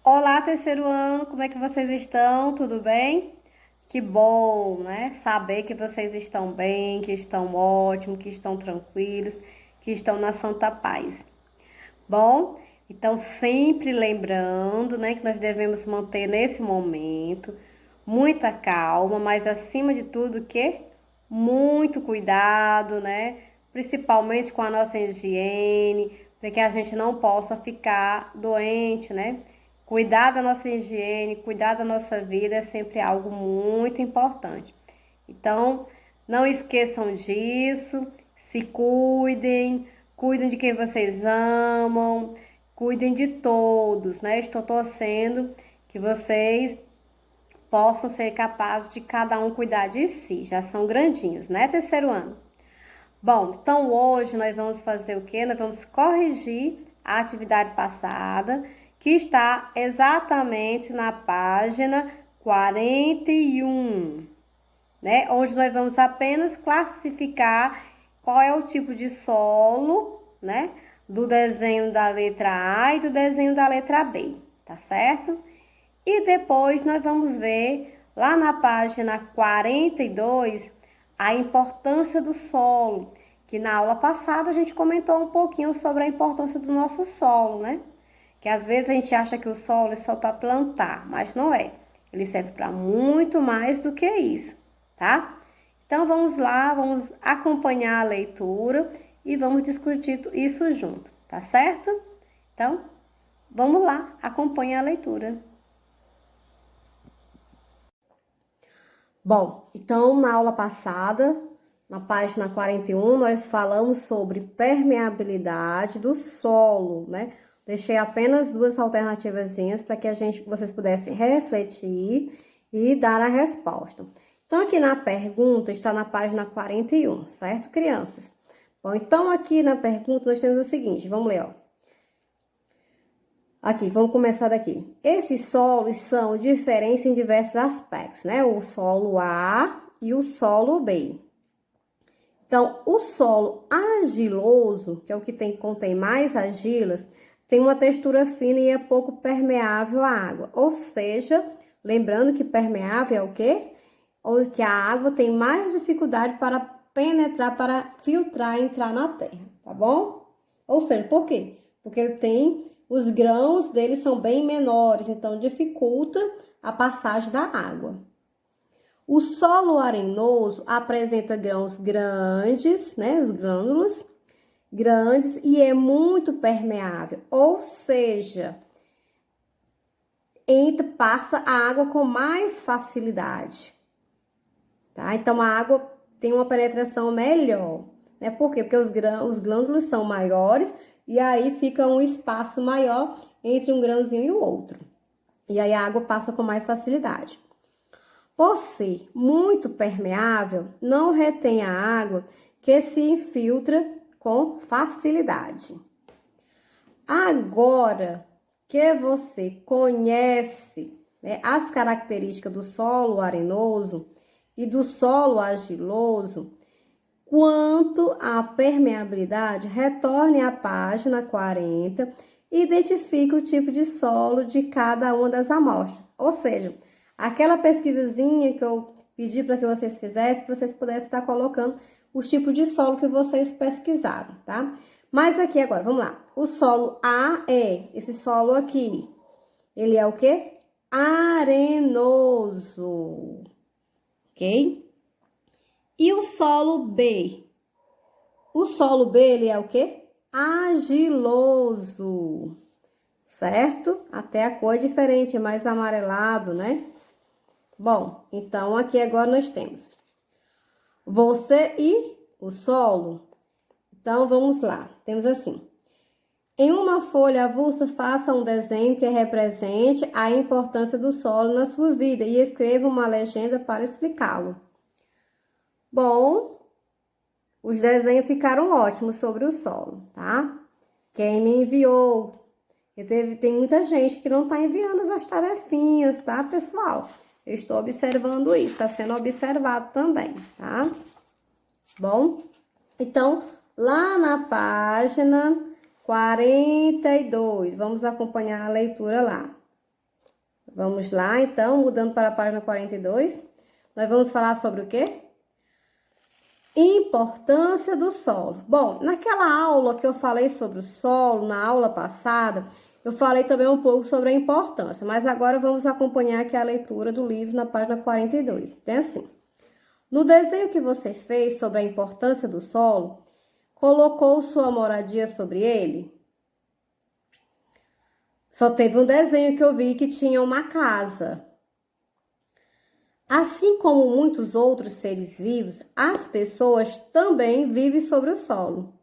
Olá, terceiro ano, como é que vocês estão? Tudo bem? Que bom, né? Saber que vocês estão bem, que estão ótimos, que estão tranquilos, que estão na santa paz. Bom, então sempre lembrando, né, que nós devemos manter nesse momento muita calma, mas acima de tudo que muito cuidado, né? Principalmente com a nossa higiene, para que a gente não possa ficar doente, né? Cuidar da nossa higiene, cuidar da nossa vida é sempre algo muito importante. Então, não esqueçam disso, se cuidem, cuidem de quem vocês amam, cuidem de todos, né? Estou torcendo que vocês possam ser capazes de cada um cuidar de si. Já são grandinhos, né, terceiro ano? Bom, então hoje nós vamos fazer o quê? Nós vamos corrigir a atividade passada, que está exatamente na página 41, né? Hoje nós vamos apenas classificar qual é o tipo de solo, né? Do desenho da letra A e do desenho da letra B, tá certo? E depois nós vamos ver lá na página 42 a importância do solo, que na aula passada a gente comentou um pouquinho sobre a importância do nosso solo, né? Que às vezes a gente acha que o solo é só para plantar, mas não é. Ele serve para muito mais do que isso, tá? Então vamos lá, vamos acompanhar a leitura e vamos discutir isso junto, tá certo? Então, vamos lá, acompanhe a leitura. Bom, então na aula passada, na página 41, nós falamos sobre permeabilidade do solo, né? Deixei apenas duas alternativazinhas para que vocês pudessem refletir e dar a resposta. Então, aqui na pergunta está na página 41, certo, crianças? Bom, então aqui na pergunta nós temos o seguinte, vamos ler, ó. Aqui, vamos começar daqui. Esses solos são diferentes em diversos aspectos, né? O solo A e o solo B. Então, o solo argiloso, que é o que contém mais argilas, tem uma textura fina e é pouco permeável à água. Ou seja, lembrando que permeável é o quê? Ou que a água tem mais dificuldade para penetrar, para filtrar e entrar na terra, tá bom? Ou seja, por quê? Porque ele tem, os grãos dele são bem menores, então dificulta a passagem da água. O solo arenoso apresenta grãos grandes, né, os grânulos grandes e é muito permeável, ou seja, passa a água com mais facilidade, tá? Então a água tem uma penetração melhor, né? Por quê? Porque os glândulos são maiores e aí fica um espaço maior entre um grãozinho e o outro. E aí a água passa com mais facilidade. Por ser muito permeável, não retém a água que se infiltra com facilidade. Agora que você conhece, né, as características do solo arenoso e do solo argiloso, quanto à permeabilidade, retorne à página 40 e identifique o tipo de solo de cada uma das amostras. Ou seja, aquela pesquisazinha que eu pedi para que vocês fizessem, que vocês pudessem estar colocando os tipos de solo que vocês pesquisaram, tá? Mas aqui agora, vamos lá. O solo A é esse solo aqui. Ele é o quê? Arenoso, ok? E o solo B? O solo B, ele é o quê? Argiloso, certo? Até a cor é diferente, é mais amarelado, né? Bom, então aqui agora nós temos você e o solo. Então, vamos lá. Temos assim. Em uma folha avulsa, faça um desenho que represente a importância do solo na sua vida e escreva uma legenda para explicá-lo. Bom, os desenhos ficaram ótimos sobre o solo, tá? Quem me enviou, tem muita gente que não está enviando as tarefinhas, tá, pessoal? Eu estou observando isso, está sendo observado também, tá? Bom, então, lá na página 42, vamos acompanhar a leitura lá. Vamos lá, então, mudando para a página 42. Nós vamos falar sobre o quê? Importância do solo. Bom, naquela aula que eu falei sobre o solo, na aula passada, eu falei também um pouco sobre a importância, mas agora vamos acompanhar aqui a leitura do livro na página 42. Tem assim: no desenho que você fez sobre a importância do solo, colocou sua moradia sobre ele? Só teve um desenho que eu vi que tinha uma casa. Assim como muitos outros seres vivos, as pessoas também vivem sobre o solo.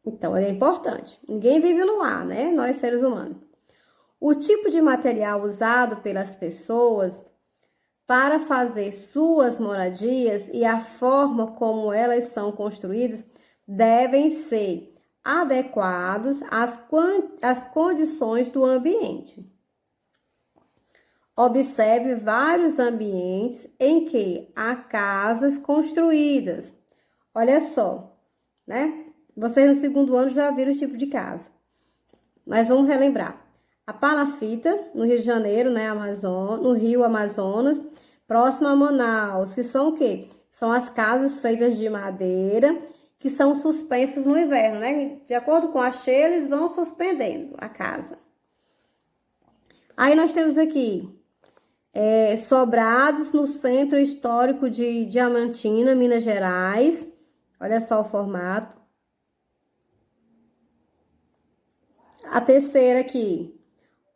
Então, é importante. Ninguém vive no ar, né? Nós, seres humanos. O tipo de material usado pelas pessoas para fazer suas moradias e a forma como elas são construídas devem ser adequados às condições do ambiente. Observe vários ambientes em que há casas construídas. Olha só, né? Vocês no segundo ano já viram o tipo de casa. Mas vamos relembrar. A Palafita, no Rio de Janeiro, né? No Rio Amazonas, próximo a Manaus, que são o quê? São as casas feitas de madeira, que são suspensas no inverno, né? De acordo com a cheia, eles vão suspendendo a casa. Aí nós temos aqui Sobrados, no Centro Histórico de Diamantina, Minas Gerais. Olha só o formato. A terceira aqui,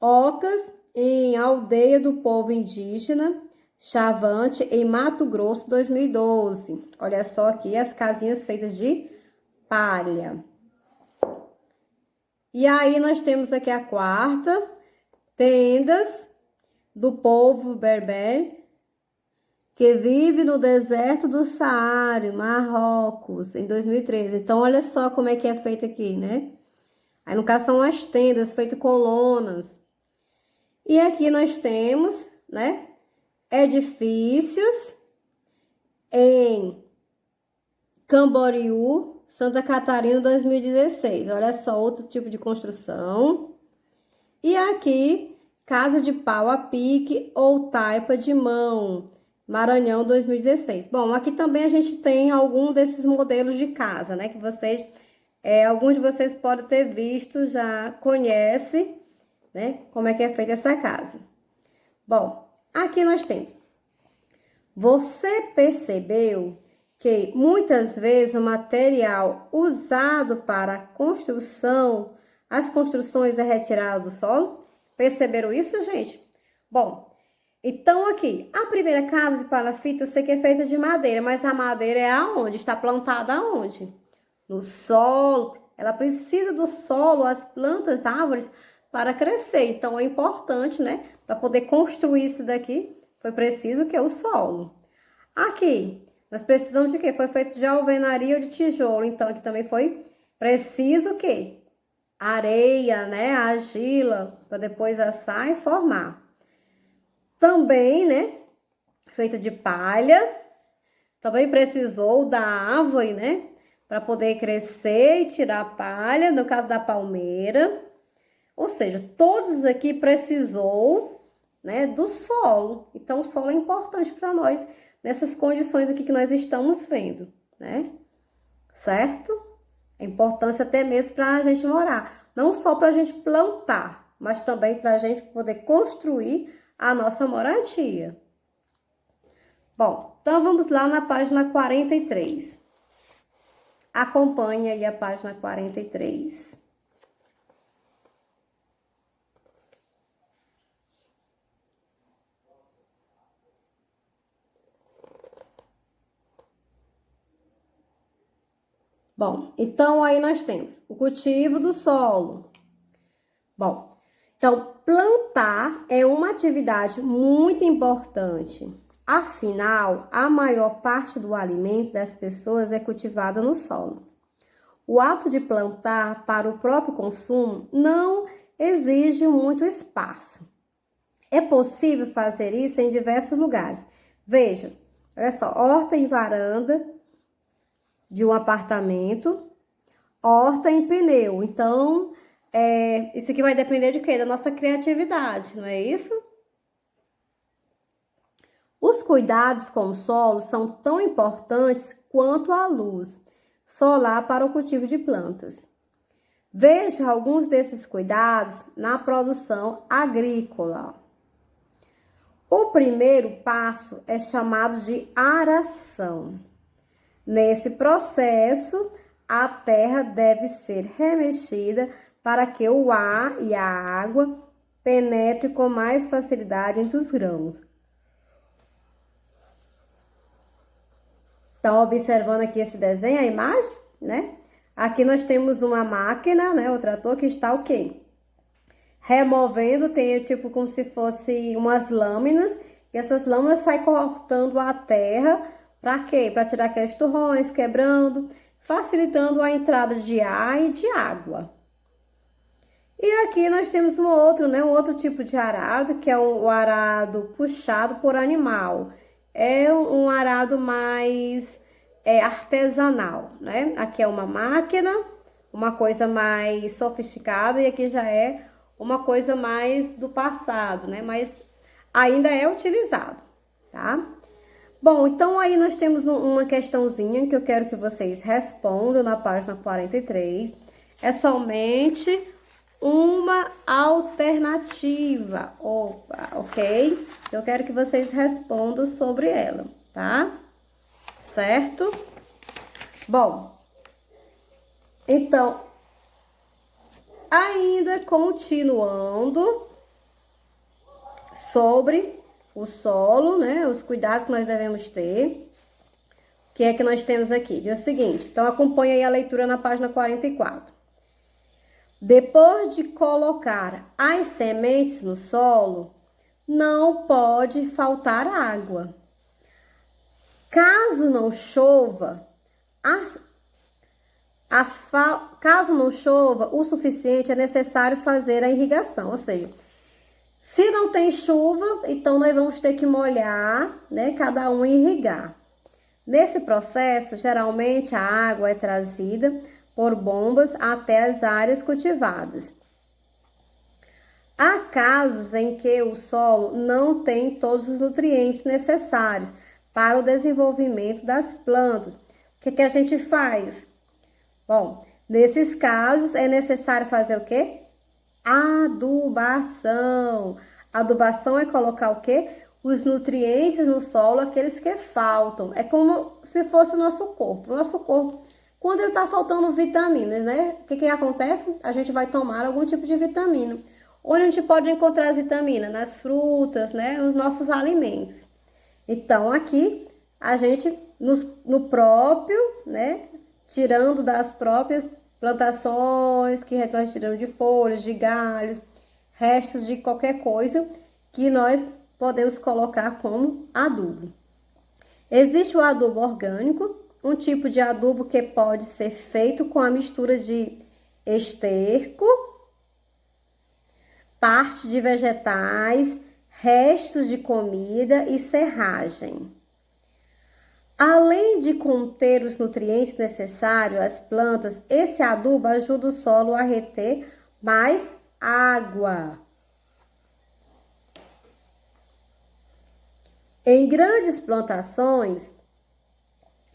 Ocas, em Aldeia do Povo Indígena, Chavante, em Mato Grosso, 2012. Olha só aqui as casinhas feitas de palha. E aí nós temos aqui a quarta, Tendas do povo berber, que vive no deserto do Saara, Marrocos, em 2013. Então, olha só como é que é feito aqui, né? Aí, no caso, são as tendas feitas colunas. E aqui nós temos, né, edifícios em Camboriú, Santa Catarina, 2016. Olha só, outro tipo de construção. E aqui, casa de pau a pique ou taipa de mão, Maranhão, 2016. Bom, aqui também a gente tem algum desses modelos de casa, né? Que vocês, alguns de vocês podem ter visto, já conhecem, né? Como é que é feita essa casa. Bom, aqui nós temos. Você percebeu que muitas vezes o material usado para a construção, as construções é retirado do solo? Perceberam isso, gente? Bom, então aqui, a primeira casa de palafita eu sei que é feita de madeira, mas a madeira é aonde? Está plantada aonde? No solo. Ela precisa do solo, as plantas, árvores, para crescer. Então, é importante, né? Para poder construir isso daqui, foi preciso que é o solo. Aqui, nós precisamos de quê? Foi feito de alvenaria ou de tijolo. Então, aqui também foi preciso o quê? Areia, né, argila, para depois assar e formar. Também, né, feita de palha, também precisou da árvore, né, para poder crescer e tirar a palha, no caso da palmeira. Ou seja, todos aqui precisou, né, do solo. Então, o solo é importante para nós, nessas condições aqui que nós estamos vendo, né, certo? A importância até mesmo para a gente morar. Não só para a gente plantar, mas também para a gente poder construir a nossa moradia. Bom, então vamos lá na página 43. Acompanhe aí a página 43. Bom, então aí nós temos o cultivo do solo. Bom, então plantar é uma atividade muito importante. Afinal, a maior parte do alimento das pessoas é cultivada no solo. O ato de plantar para o próprio consumo não exige muito espaço. É possível fazer isso em diversos lugares. Veja, olha só, horta em varanda de um apartamento, horta em pneu. Então, isso aqui vai depender de quê? Da nossa criatividade, não é isso? Os cuidados com o solo são tão importantes quanto a luz solar para o cultivo de plantas. Veja alguns desses cuidados na produção agrícola. O primeiro passo é chamado de aração. Nesse processo, a terra deve ser remexida para que o ar e a água penetrem com mais facilidade entre os grãos. Estão observando aqui esse desenho, a imagem, né? Aqui nós temos uma máquina, né? O trator que está o quê? Removendo, tem tipo como se fosse umas lâminas. E essas lâminas saem cortando a terra. Para quê? Para tirar aqueles torrões, quebrando, facilitando a entrada de ar e de água. E aqui nós temos um outro tipo de arado, que é o arado puxado por animal. É um arado mais artesanal, né? Aqui é uma máquina, uma coisa mais sofisticada, e aqui já é uma coisa mais do passado, né? Mas ainda é utilizado, tá? Bom, então aí nós temos uma questãozinha que eu quero que vocês respondam na página 43. É somente uma alternativa. Opa, ok? Eu quero que vocês respondam sobre ela, tá? Certo? Bom, então, ainda continuando sobre o solo, né? Os cuidados que nós devemos ter. O que é que nós temos aqui? Diz o seguinte, então acompanha aí a leitura na página 44. Depois de colocar as sementes no solo, não pode faltar água. Caso não chova, caso não chova o suficiente, é necessário fazer a irrigação. Ou seja, se não tem chuva, então nós vamos ter que molhar, né? Cada um irrigar. Nesse processo, geralmente a água é trazida por bombas até as áreas cultivadas. Há casos em que o solo não tem todos os nutrientes necessários para o desenvolvimento das plantas. O que a gente faz? Bom, nesses casos é necessário fazer o quê? Adubação. Adubação é colocar o quê? Os nutrientes no solo, aqueles que faltam. É como se fosse o nosso corpo. O nosso corpo, quando ele está faltando vitaminas, né? O que acontece? A gente vai tomar algum tipo de vitamina. Onde a gente pode encontrar as vitaminas? Nas frutas, né? Nos nossos alimentos. Então, aqui, a gente, no próprio, né? Tirando das próprias plantações, que nós tiramos de folhas, de galhos, restos de qualquer coisa que nós podemos colocar como adubo. Existe o adubo orgânico, um tipo de adubo que pode ser feito com a mistura de esterco, parte de vegetais, restos de comida e serragem. Além de conter os nutrientes necessários às plantas, esse adubo ajuda o solo a reter mais água. Em grandes plantações,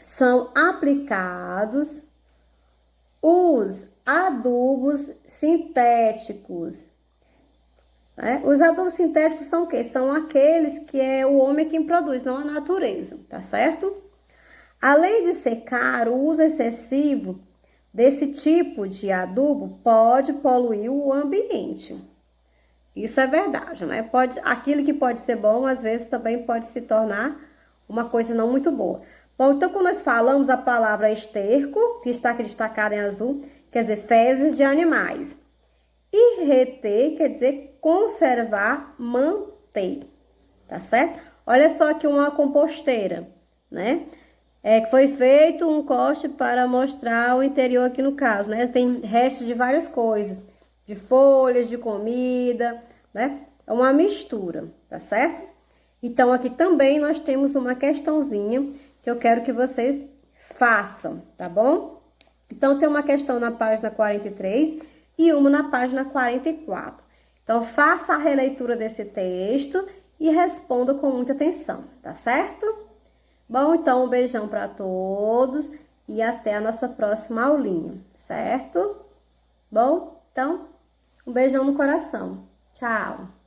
são aplicados os adubos sintéticos. Né? Os adubos sintéticos são o quê? São aqueles que é o homem quem produz, não a natureza, tá certo? Além de ser caro, o uso excessivo desse tipo de adubo pode poluir o ambiente. Isso é verdade, né? Aquilo que pode ser bom, às vezes também pode se tornar uma coisa não muito boa. Bom, então quando nós falamos a palavra esterco, que está aqui destacada em azul, quer dizer fezes de animais. E reter quer dizer conservar, manter, tá certo? Olha só aqui uma composteira, né? Que foi feito um corte para mostrar o interior aqui no caso, né? Tem restos de várias coisas, de folhas, de comida, né? É uma mistura, tá certo? Então, aqui também nós temos uma questãozinha que eu quero que vocês façam, tá bom? Então, tem uma questão na página 43 e uma na página 44. Então, faça a releitura desse texto e responda com muita atenção, tá certo? Bom, então um beijão para todos e até a nossa próxima aulinha, certo? Bom, então um beijão no coração. Tchau!